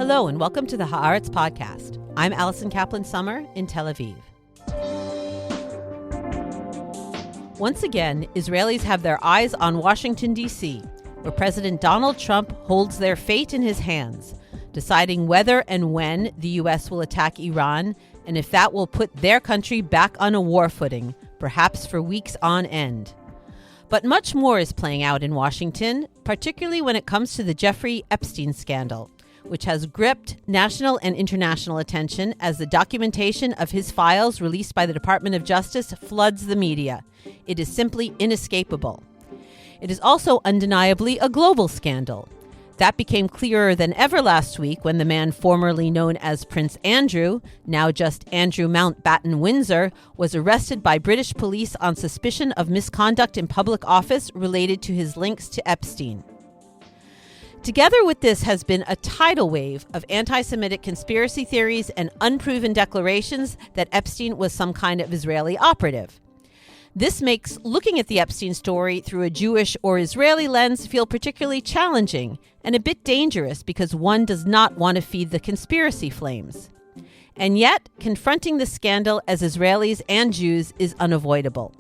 Hello and welcome to the Haaretz Podcast. I'm Allison Kaplan-Summer in Tel Aviv. Once again, Israelis have their eyes on Washington, D.C., where President Donald Trump holds their fate in his hands, deciding whether and when the U.S. will attack Iran, and if that will put their country back on a war footing, perhaps for weeks on end. But much more is playing out in Washington, particularly when it comes to the Jeffrey Epstein scandal, which has gripped national and international attention as the documentation of his files released by the Department of Justice floods the media. It is simply inescapable. It is also undeniably a global scandal. That became clearer than ever last week when the man formerly known as Prince Andrew, now just Andrew Mountbatten Windsor, was arrested by British police on suspicion of misconduct in public office related to his links to Epstein. Together with this has been a tidal wave of anti-Semitic conspiracy theories and unproven declarations that Epstein was some kind of Israeli operative. This makes looking at the Epstein story through a Jewish or Israeli lens feel particularly challenging and a bit dangerous because one does not want to feed the conspiracy flames. And yet, confronting the scandal as Israelis and Jews is unavoidable.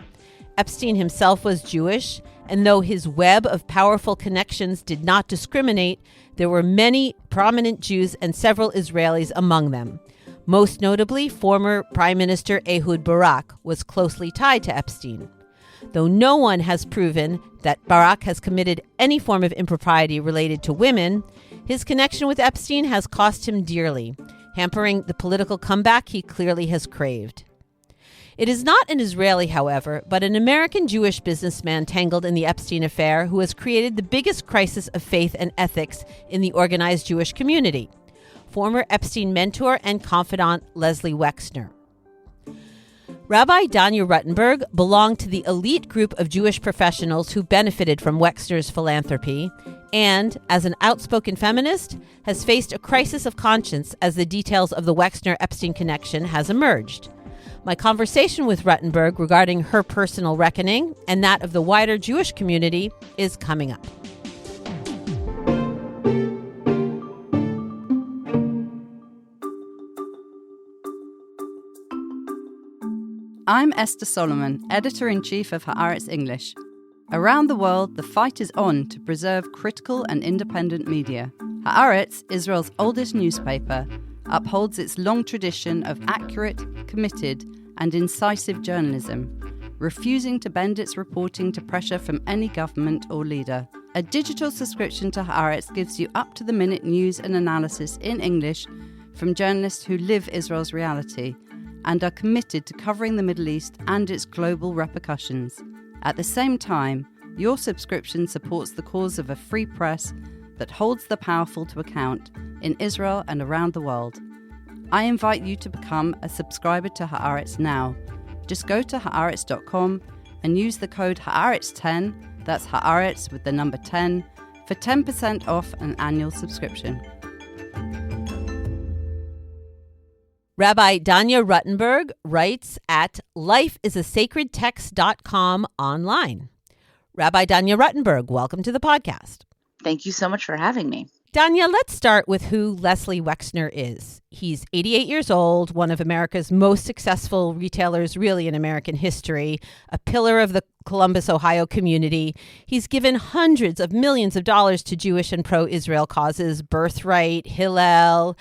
Epstein himself was Jewish, and though his web of powerful connections did not discriminate, there were many prominent Jews and several Israelis among them. Most notably, former Prime Minister Ehud Barak was closely tied to Epstein. Though no one has proven that Barak has committed any form of impropriety related to women, his connection with Epstein has cost him dearly, hampering the political comeback he clearly has craved. It is not an Israeli, however, but an American Jewish businessman tangled in the Epstein affair who has created the biggest crisis of faith and ethics in the organized Jewish community. Former Epstein mentor and confidant Leslie Wexner. Rabbi Danya Ruttenberg belonged to the elite group of Jewish professionals who benefited from Wexner's philanthropy and, as an outspoken feminist, has faced a crisis of conscience as the details of the Wexner-Epstein connection has emerged. My conversation with Ruttenberg regarding her personal reckoning and that of the wider Jewish community is coming up. I'm Esther Solomon, Editor-in-Chief of Haaretz English. Around the world, the fight is on to preserve critical and independent media. Haaretz, Israel's oldest newspaper, upholds its long tradition of accurate, committed, and incisive journalism, refusing to bend its reporting to pressure from any government or leader. A digital subscription to Haaretz gives you up-to-the-minute news and analysis in English from journalists who live Israel's reality and are committed to covering the Middle East and its global repercussions. At the same time, your subscription supports the cause of a free press that holds the powerful to account in Israel and around the world. I invite you to become a subscriber to Haaretz now. Just go to Haaretz.com and use the code Haaretz10, that's Haaretz with the number 10, for 10% off an annual subscription. Rabbi Danya Ruttenberg writes at lifeisasacredtext.com online. Rabbi Danya Ruttenberg, welcome to the podcast. Thank you so much for having me. Danya, let's start with who Leslie Wexner is. He's 88 years old, one of America's most successful retailers really in American history, a pillar of the Columbus, Ohio community. He's given hundreds of millions of dollars to Jewish and pro-Israel causes, Birthright, Hillel,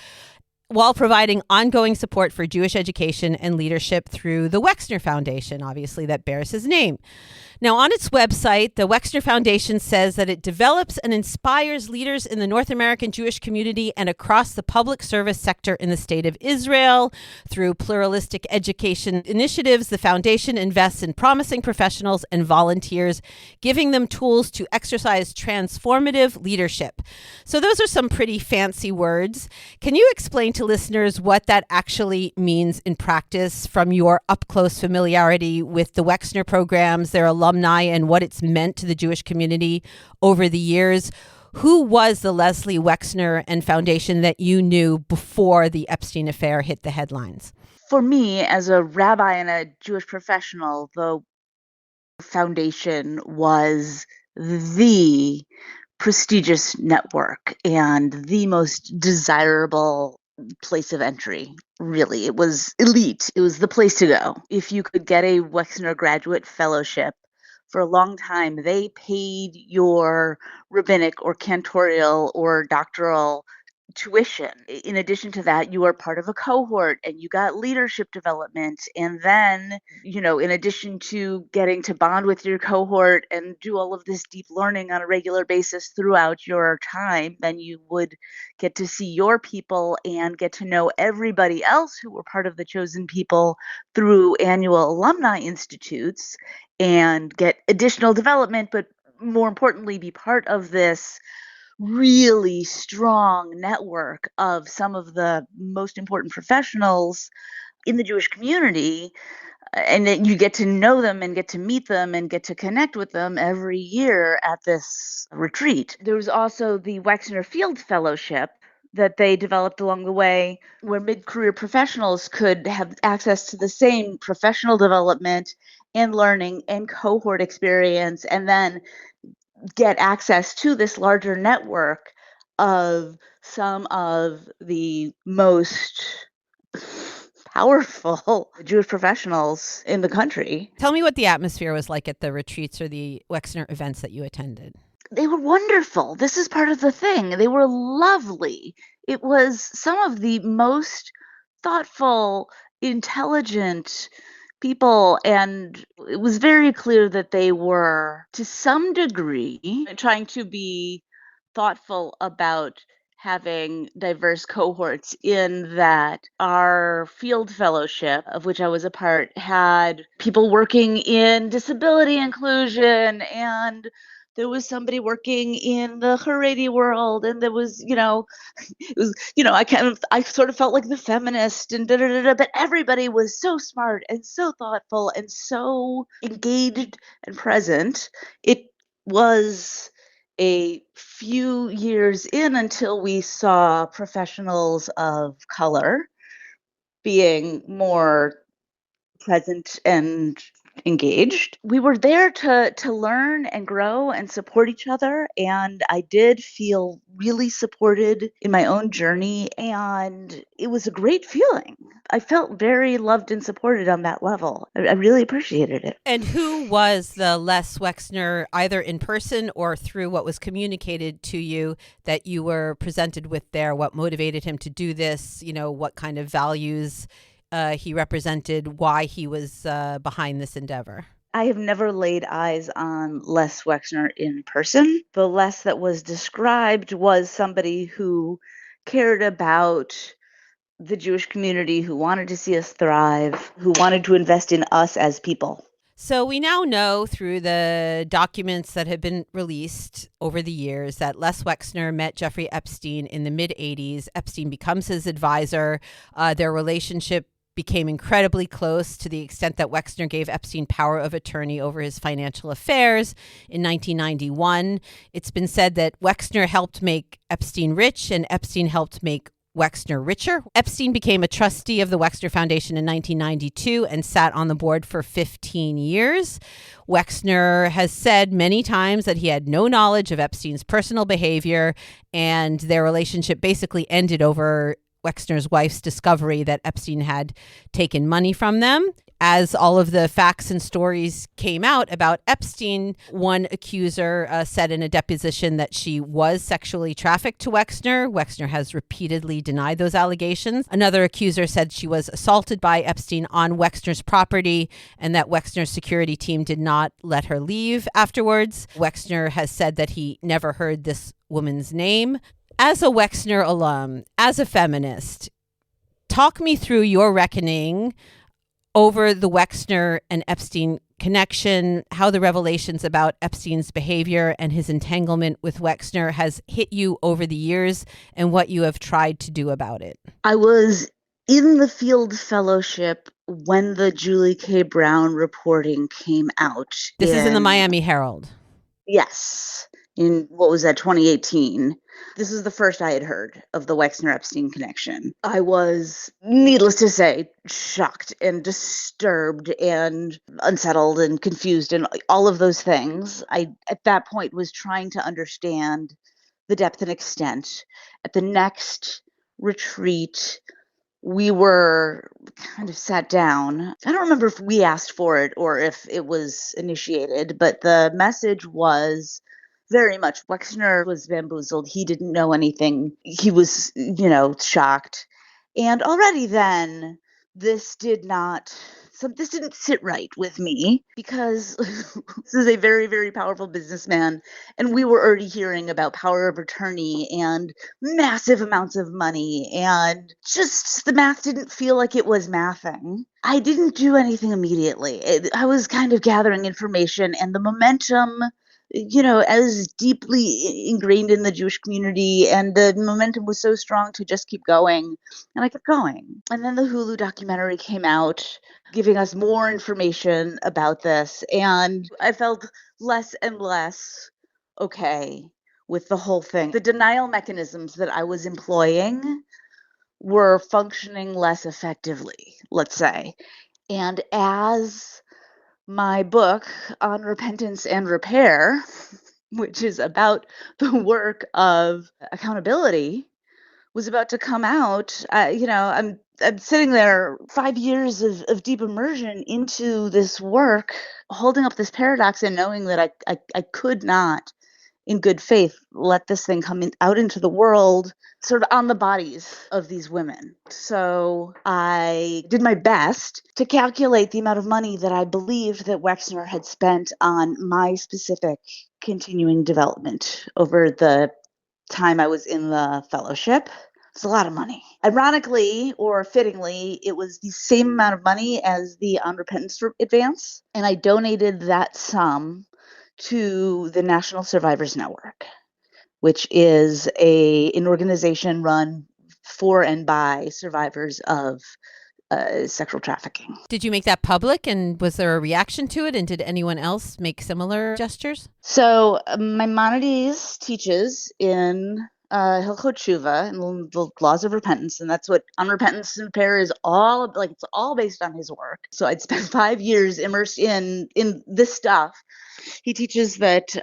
while providing ongoing support for Jewish education and leadership through the Wexner Foundation, obviously that bears his name. Now, on its website, the Wexner Foundation says that it develops and inspires leaders in the North American Jewish community and across the public service sector in the state of Israel. Through pluralistic education initiatives, the foundation invests in promising professionals and volunteers, giving them tools to exercise transformative leadership. So those are some pretty fancy words. Can you explain to listeners what that actually means in practice from your up-close familiarity with the Wexner programs, their alumni, and what it's meant to the Jewish community over the years? Who was the Leslie Wexner and Foundation that you knew before the Epstein affair hit the headlines? For me, as a rabbi and a Jewish professional, the foundation was the prestigious network and the most desirable place of entry. Really, it was elite. It was the place to go. If you could get a Wexner graduate fellowship, for a long time, they paid your rabbinic or cantorial or doctoral tuition. In addition to that, you are part of a cohort and you got leadership development. And then, in addition to getting to bond with your cohort and do all of this deep learning on a regular basis throughout your time, then you would get to see your people and get to know everybody else who were part of the chosen people through annual alumni institutes and get additional development, but more importantly, be part of this really strong network of some of the most important professionals in the Jewish community. And then you get to know them and get to meet them and get to connect with them every year at this retreat. There was also the Wexner Field Fellowship that they developed along the way, where mid-career professionals could have access to the same professional development and learning and cohort experience, and then get access to this larger network of some of the most powerful Jewish professionals in the country. Tell me what the atmosphere was like at the retreats or the Wexner events that you attended. They were wonderful. This is part of the thing. They were lovely. It was some of the most thoughtful, intelligent people, and it was very clear that they were, to some degree, trying to be thoughtful about having diverse cohorts, in that our field fellowship, of which I was a part, had people working in disability inclusion, and there was somebody working in the Haredi world, and there was, it was, I sort of felt like the feminist and but everybody was so smart and so thoughtful and so engaged and present. It was a few years in until we saw professionals of color being more present and engaged. We were there to learn and grow and support each other, and I did feel really supported in my own journey, and it was a great feeling. I felt very loved and supported on that level. I really appreciated it. And who was the Les Wexner, either in person or through what was communicated to you that you were presented with there? What motivated him to do this? What kind of values he represented, why he was behind this endeavor? I have never laid eyes on Les Wexner in person. The Les that was described was somebody who cared about the Jewish community, who wanted to see us thrive, who wanted to invest in us as people. So we now know through the documents that have been released over the years that Les Wexner met Jeffrey Epstein in the mid-'80s. Epstein becomes his advisor. Their relationship became incredibly close, to the extent that Wexner gave Epstein power of attorney over his financial affairs in 1991. It's been said that Wexner helped make Epstein rich and Epstein helped make Wexner richer. Epstein became a trustee of the Wexner Foundation in 1992 and sat on the board for 15 years. Wexner has said many times that he had no knowledge of Epstein's personal behavior, and their relationship basically ended over Wexner's wife's discovery that Epstein had taken money from them. As all of the facts and stories came out about Epstein, one accuser said in a deposition that she was sexually trafficked to Wexner. Wexner has repeatedly denied those allegations. Another accuser said she was assaulted by Epstein on Wexner's property and that Wexner's security team did not let her leave afterwards. Wexner has said that he never heard this woman's name. As a Wexner alum, as a feminist, talk me through your reckoning over the Wexner and Epstein connection, how the revelations about Epstein's behavior and his entanglement with Wexner has hit you over the years, and what you have tried to do about it. I was in the field fellowship when the Julie K. Brown reporting came out. This is in the Miami Herald. Yes. in, what was that, 2018. This is the first I had heard of the Wexner Epstein connection. I was, needless to say, shocked and disturbed and unsettled and confused and all of those things. I, at that point, was trying to understand the depth and extent. At the next retreat, we were kind of sat down. I don't remember if we asked for it or if it was initiated, but the message was very much Wexner was bamboozled. He didn't know anything. He was, shocked. And already then, this didn't sit right with me because this is a very, very powerful businessman. And we were already hearing about power of attorney and massive amounts of money. And just the math didn't feel like it was mathing. I didn't do anything immediately. I was kind of gathering information, and the momentum, as deeply ingrained in the Jewish community, and the momentum was so strong to just keep going. And I kept going. And then the Hulu documentary came out, giving us more information about this. And I felt less and less okay with the whole thing. The denial mechanisms that I was employing were functioning less effectively, let's say. And as my book on repentance and repair, which is about the work of accountability, was about to come out, I'm sitting there 5 years of deep immersion into this work, holding up this paradox and knowing that I could not, in good faith, let this thing come out into the world sort of on the bodies of these women. So I did my best to calculate the amount of money that I believed that Wexner had spent on my specific continuing development over the time I was in the fellowship. It's a lot of money. Ironically, or fittingly, it was the same amount of money as the On Repentance advance, and I donated that sum to the National Survivors Network, which is an organization run for and by survivors of sexual trafficking. Did you make that public, and was there a reaction to it? And did anyone else make similar gestures? So Maimonides teaches in Hilchot Tshuva and the laws of repentance, and that's what On Repentance and Repair is all like. It's all based on his work. So I'd spent 5 years immersed in this stuff. He teaches that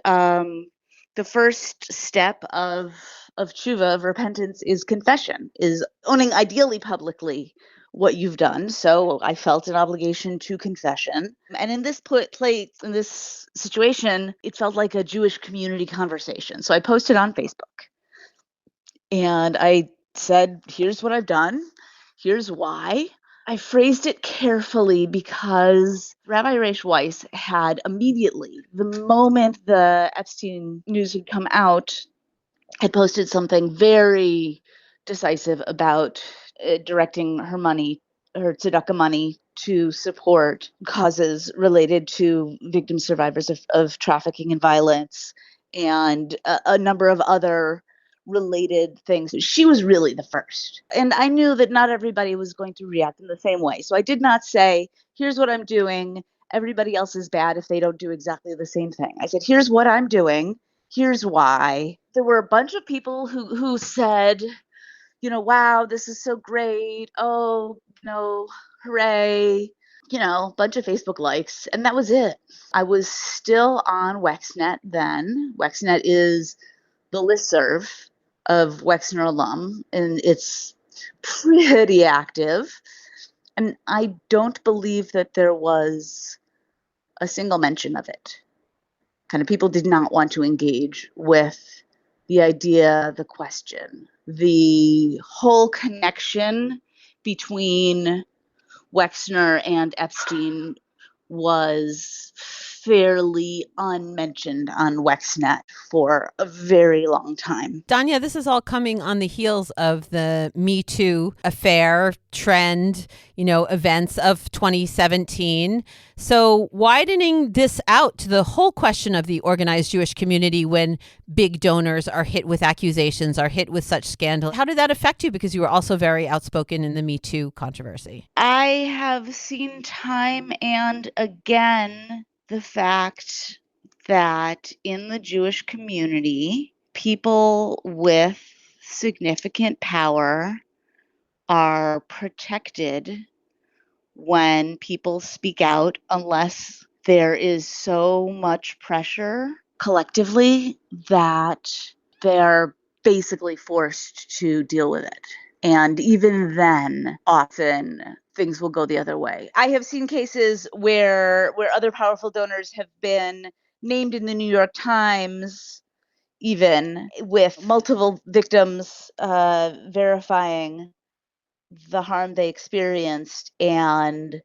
the first step of tshuva, of repentance, is confession, is owning ideally publicly what you've done. So I felt an obligation to confession. And in this in this situation, it felt like a Jewish community conversation. So I posted on Facebook. And I said, here's what I've done. Here's why. I phrased it carefully because Rabbi Reish Weiss had immediately, the moment the Epstein news had come out, had posted something very decisive about directing her money, her tzedakah money, to support causes related to victim survivors of trafficking and violence, and a number of other related things. She was really the first. And I knew that not everybody was going to react in the same way. So I did not say, here's what I'm doing. Everybody else is bad if they don't do exactly the same thing. I said, here's what I'm doing. Here's why. There were a bunch of people who said, wow, this is so great. Oh, hooray. A bunch of Facebook likes. And that was it. I was still on Wexnet then. Wexnet is the listserv of Wexner alum, and it's pretty active. And I don't believe that there was a single mention of it. Kind of people did not want to engage with the idea, the question, the whole connection between Wexner and Epstein was fairly unmentioned on Wexnet for a very long time. Danya, this is all coming on the heels of the Me Too affair, trend, events of 2017. So widening this out to the whole question of the organized Jewish community when big donors are hit with accusations, are hit with such scandal. How did that affect you? Because you were also very outspoken in the Me Too controversy. I have seen time and again the fact that in the Jewish community, people with significant power are protected when people speak out unless there is so much pressure collectively that they're basically forced to deal with it. And even then, often things will go the other way. I have seen cases where other powerful donors have been named in the New York Times, even with multiple victims verifying the harm they experienced, and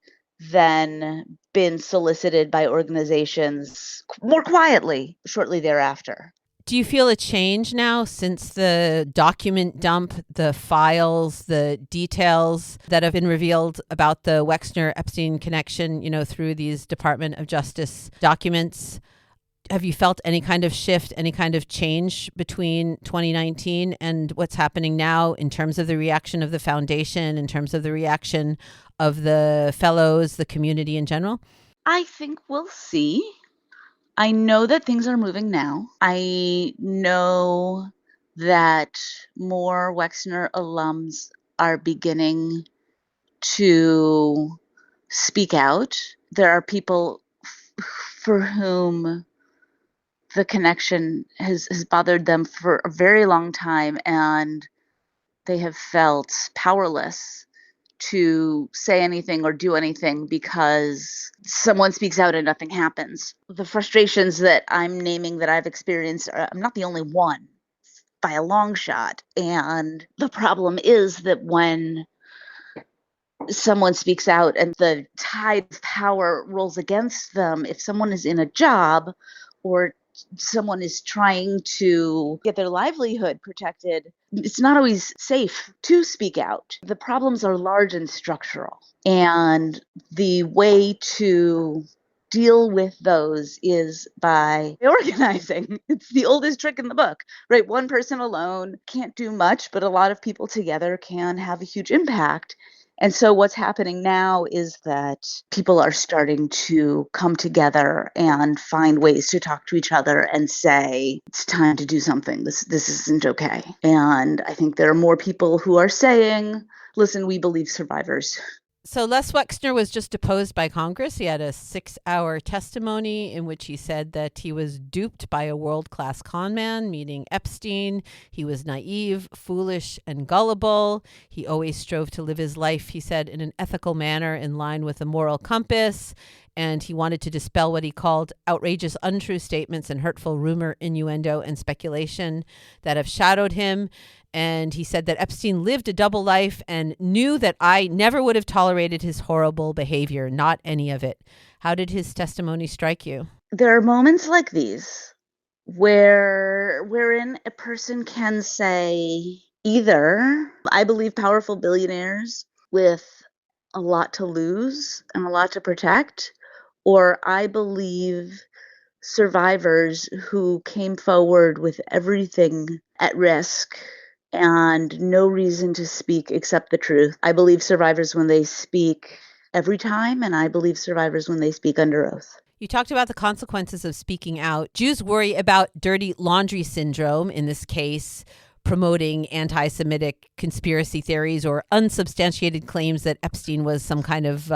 then been solicited by organizations more quietly shortly thereafter. Do you feel a change now since the document dump, the files, the details that have been revealed about the Wexner Epstein connection, through these Department of Justice documents? Have you felt any kind of shift, any kind of change between 2019 and what's happening now in terms of the reaction of the foundation, in terms of the reaction of the fellows, the community in general? I think we'll see. I know that things are moving now. I know that more Wexner alums are beginning to speak out. There are people for whom the connection has bothered them for a very long time, and they have felt powerless to say anything or do anything because someone speaks out and nothing happens. The frustrations that I'm naming that I've experienced, I'm not the only one by a long shot. And the problem is that when someone speaks out and the tide of power rolls against them, if someone is in a job or someone is trying to get their livelihood protected, it's not always safe to speak out. The problems are large and structural. And the way to deal with those is by organizing. It's the oldest trick in the book, right? One person alone can't do much, but a lot of people together can have a huge impact. And so what's happening now is that people are starting to come together and find ways to talk to each other and say, it's time to do something. This isn't okay. And I think there are more people who are saying, listen, we believe survivors. So Les Wexner was just deposed by Congress. He had a 6-hour testimony in which he said that he was duped by a world-class con man, meaning Epstein. He was naive, foolish, and gullible. He always strove to live his life, he said, in an ethical manner in line with a moral compass. And he wanted to dispel what he called outrageous untrue statements and hurtful rumor, innuendo, and speculation that have shadowed him. And he said that Epstein lived a double life and knew that I never would have tolerated his horrible behavior, not any of it. How did his testimony strike you? There are moments like these wherein a person can say either, I believe powerful billionaires with a lot to lose and a lot to protect, or I believe survivors who came forward with everything at risk and no reason to speak except the truth. I believe survivors when they speak every time, and I believe survivors when they speak under oath. You talked about the consequences of speaking out. Jews worry about dirty laundry syndrome in this case, promoting anti-Semitic conspiracy theories or unsubstantiated claims that Epstein was some kind of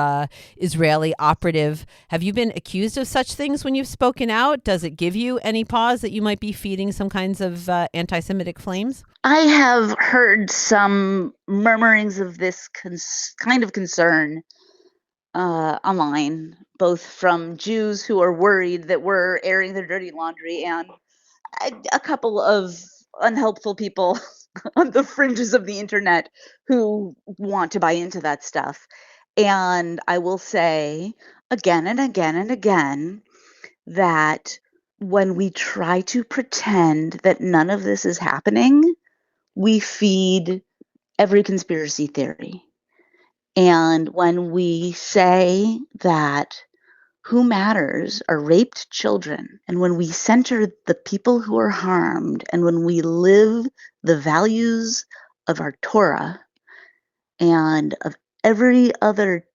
Israeli operative. Have you been accused of such things when you've spoken out? Does it give you any pause that you might be feeding some kinds of anti-Semitic flames? I have heard some murmurings of this kind of concern online, both from Jews who are worried that we're airing their dirty laundry and a couple of unhelpful people on the fringes of the internet who want to buy into that stuff. And I will say again and again and again that when we try to pretend that none of this is happening, we feed every conspiracy theory. And when we say that who matters are raped children, and when we center the people who are harmed, and when we live the values of our Torah and of every other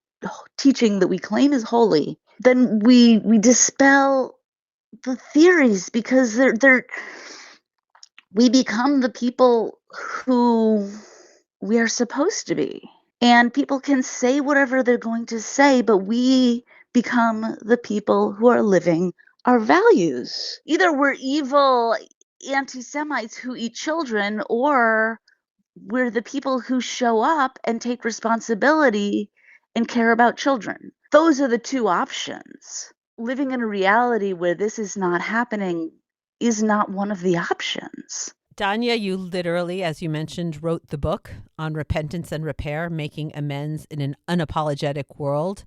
teaching that we claim is holy, then we dispel the theories, because we become the people who we are supposed to be. And people can say whatever they're going to say, but we become the people who are living our values. Either we're evil anti-Semites who eat children, or we're the people who show up and take responsibility and care about children. Those are the two options. Living in a reality where this is not happening is not one of the options. Danya, you literally, as you mentioned, wrote the book on repentance and repair, making amends in an unapologetic world.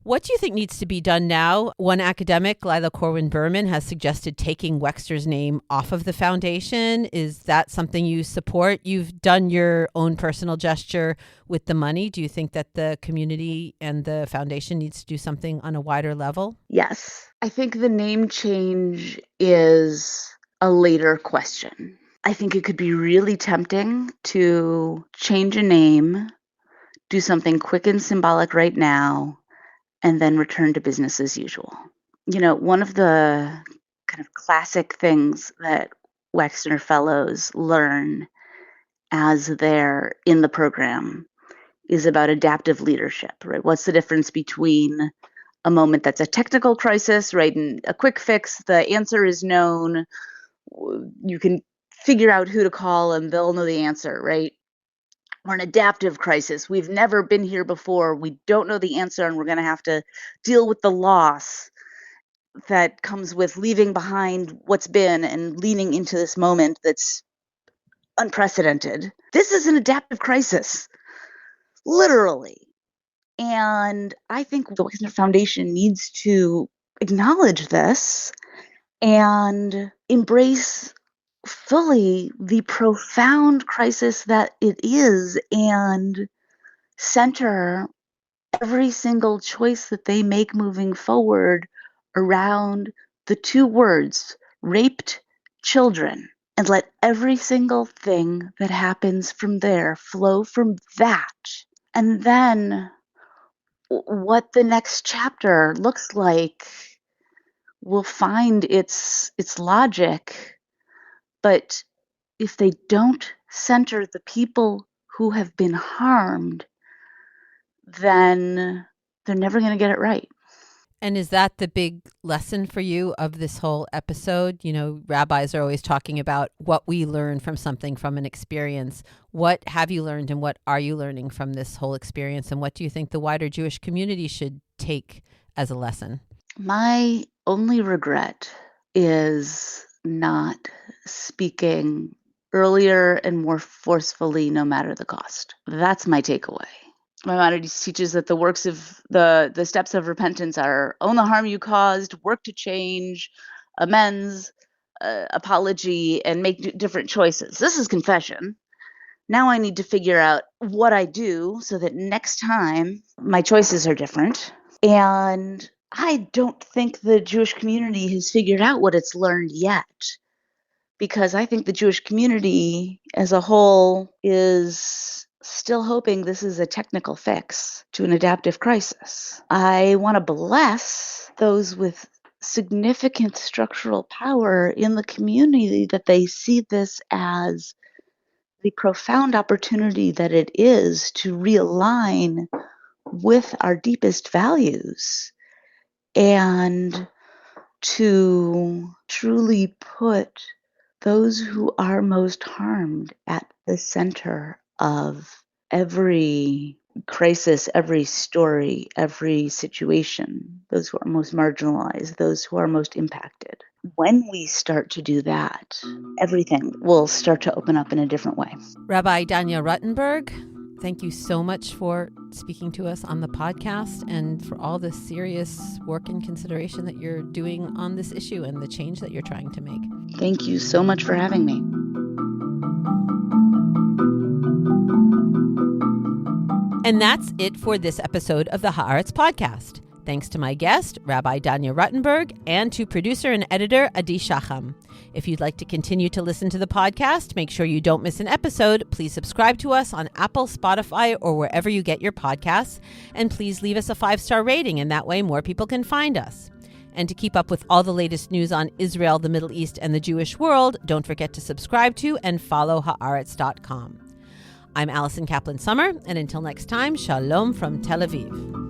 What do you think needs to be done now? One academic, Lila Corwin-Berman, has suggested taking Wexner's name off of the foundation. Is that something you support? You've done your own personal gesture with the money. Do you think that the community and the foundation needs to do something on a wider level? Yes. I think the name change is a later question. I think it could be really tempting to change a name, do something quick and symbolic right now, and then return to business as usual. You know, one of the kind of classic things that Wexner Fellows learn as they're in the program is about adaptive leadership, right? What's the difference between a moment that's a technical crisis, right, and a quick fix, the answer is known, you can figure out who to call and they'll know the answer, right? Or an adaptive crisis. We've never been here before. We don't know the answer, and we're going to have to deal with the loss that comes with leaving behind what's been and leaning into this moment that's unprecedented. This is an adaptive crisis, literally. And I think the Wexner Foundation needs to acknowledge this and embrace fully the profound crisis that it is, and center every single choice that they make moving forward around the two words, raped children, and let every single thing that happens from there flow from that. And then what the next chapter looks like will find its logic. But if they don't center the people who have been harmed, then they're never going to get it right. And is that the big lesson for you of this whole episode? You know, rabbis are always talking about what we learn from something, from an experience. What have you learned and what are you learning from this whole experience? And what do you think the wider Jewish community should take as a lesson? My only regret is not speaking earlier and more forcefully, no matter the cost. That's my takeaway. Maimonides teaches that the works of the steps of repentance are own the harm you caused, work to change, amends, apology, and make different choices. This is confession. Now I need to figure out what I do so that next time my choices are different. And I don't think the Jewish community has figured out what it's learned yet, because I think the Jewish community as a whole is still hoping this is a technical fix to an adaptive crisis. I want to bless those with significant structural power in the community that they see this as the profound opportunity that it is to realign with our deepest values and to truly put those who are most harmed at the center of every crisis, every story, every situation, those who are most marginalized, those who are most impacted. When we start to do that, everything will start to open up in a different way. Rabbi Danya Ruttenberg, thank you so much for speaking to us on the podcast and for all the serious work and consideration that you're doing on this issue and the change that you're trying to make. Thank you so much for having me. And that's it for this episode of the Haaretz Podcast. Thanks to my guest, Rabbi Danya Ruttenberg, and to producer and editor Adi Shacham. If you'd like to continue to listen to the podcast, make sure you don't miss an episode. Please subscribe to us on Apple, Spotify, or wherever you get your podcasts. And please leave us a 5-star rating, and that way more people can find us. And to keep up with all the latest news on Israel, the Middle East, and the Jewish world, don't forget to subscribe to and follow Haaretz.com. I'm Alison Kaplan-Summer, and until next time, shalom from Tel Aviv.